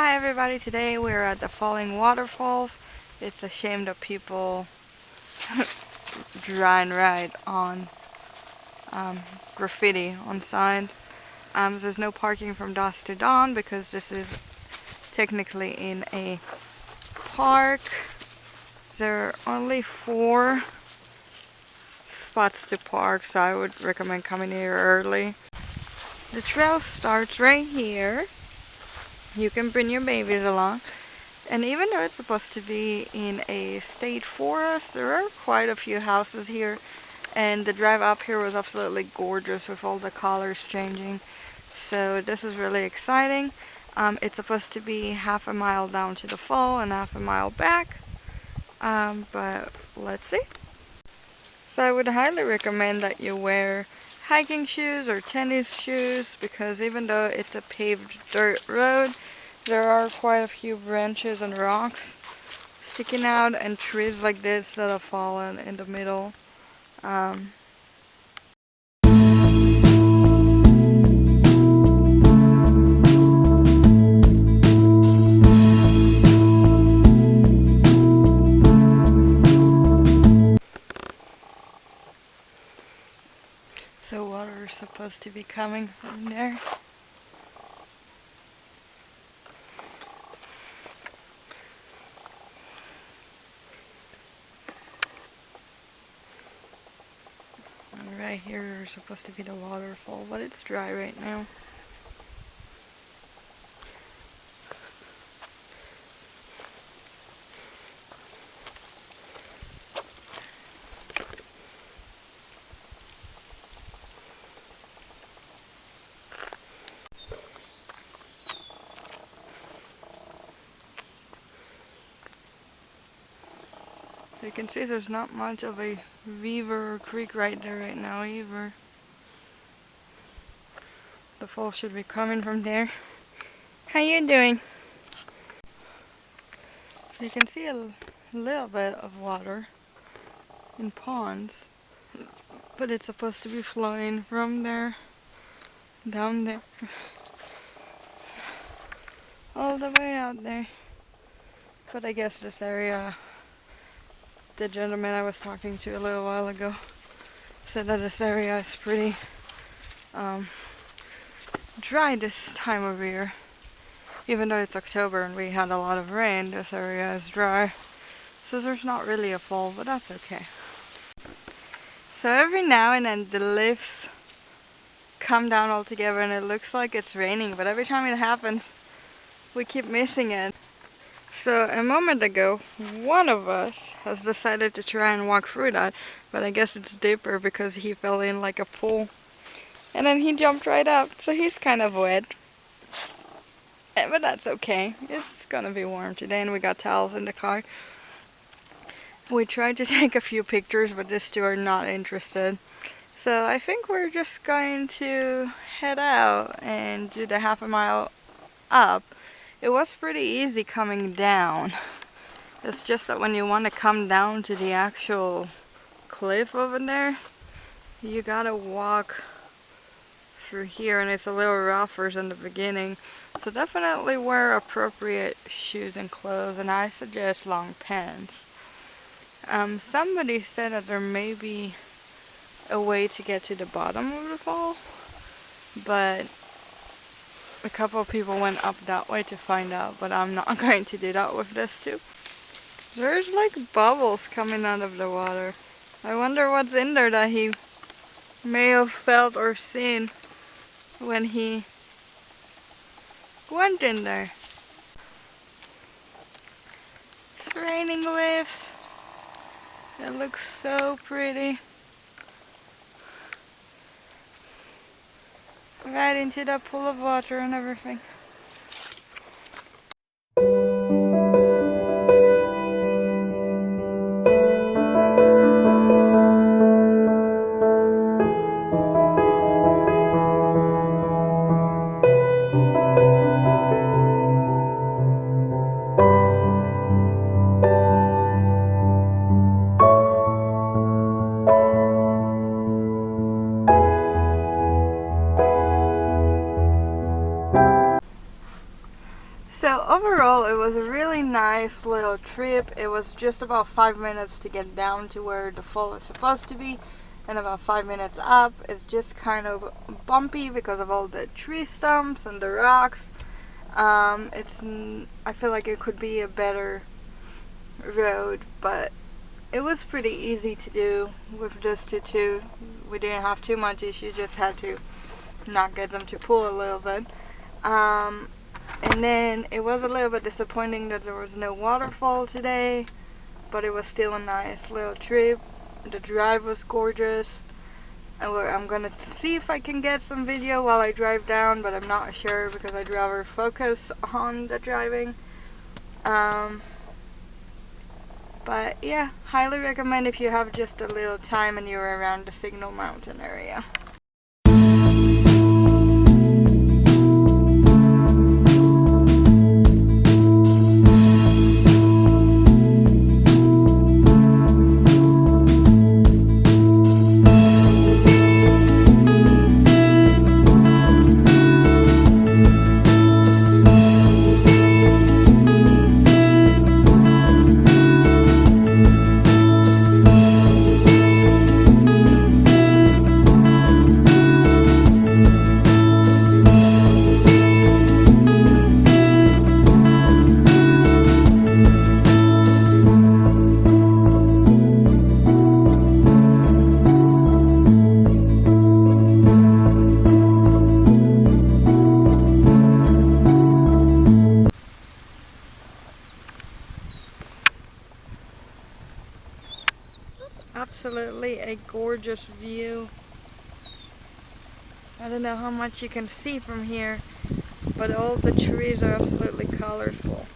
Hi everybody, today we're at the Falling Waterfalls. It's a shame that people dry and write on graffiti on signs. There's no parking from dusk to dawn because this is technically in a park. There are only 4 spots to park, so I would recommend coming here early. The trail starts right here. You can bring your babies along. And even though it's supposed to be in a state forest, there are quite a few houses here. And the drive up here was absolutely gorgeous with all the colors changing. So this is really exciting. It's supposed to be half a mile down to the fall and half a mile back. But let's see. So I would highly recommend that you wear hiking shoes or tennis shoes, because even though it's a paved dirt road, there are quite a few branches and rocks sticking out and trees like this that have fallen in the middle. So water is supposed to be coming from there. And right here is supposed to be the waterfall, but it's dry right now. You can see there's not much of a river or creek right there right now either. The fall should be coming from there. How you doing? So you can see a little bit of water in ponds, but it's supposed to be flowing from there down there all the way out there. But I guess this area, the gentleman I was talking to a little while ago said that this area is pretty dry this time of year. Even though it's October and we had a lot of rain, this area is dry. So there's not really a fall, but that's okay. So every now and then the leaves come down all together and it looks like it's raining, but every time it happens, we keep missing it. So a moment ago, one of us has decided to try and walk through that, but I guess it's deeper because he fell in like a pool. And then he jumped right up, so he's kind of wet. But that's okay. It's gonna be warm today and we got towels in the car. We tried to take a few pictures, but these two are not interested. So I think we're just going to head out and do the half a mile up. It was pretty easy coming down. It's just that when you want to come down to the actual cliff over there, you gotta walk through here and it's a little rougher in the beginning. So definitely wear appropriate shoes and clothes, and I suggest long pants. Somebody said that there may be a way to get to the bottom of the fall, but a couple of people went up that way to find out, but I'm not going to do that with this too. There's like bubbles coming out of the water. I wonder what's in there that he may have felt or seen when he went in there. It's raining leaves. It looks so pretty. Right into the pool of water and everything. So overall, it was a really nice little trip. It was just about 5 minutes to get down to where the fall is supposed to be, and about 5 minutes up. It's just kind of bumpy because of all the tree stumps and the rocks. I feel like it could be a better road, but it was pretty easy to do with just the two. We didn't have too much issue, just had to not get them to pull a little bit. And then it was a little bit disappointing that there was no waterfall today, but it was still a nice little trip. The drive was gorgeous, and I'm gonna see if I can get some video while I drive down, but I'm not sure because I'd rather focus on the driving. But yeah, highly recommend if you have just a little time and you're around the Signal Mountain area. Absolutely a gorgeous view. I don't know how much you can see from here, but all the trees are absolutely colorful.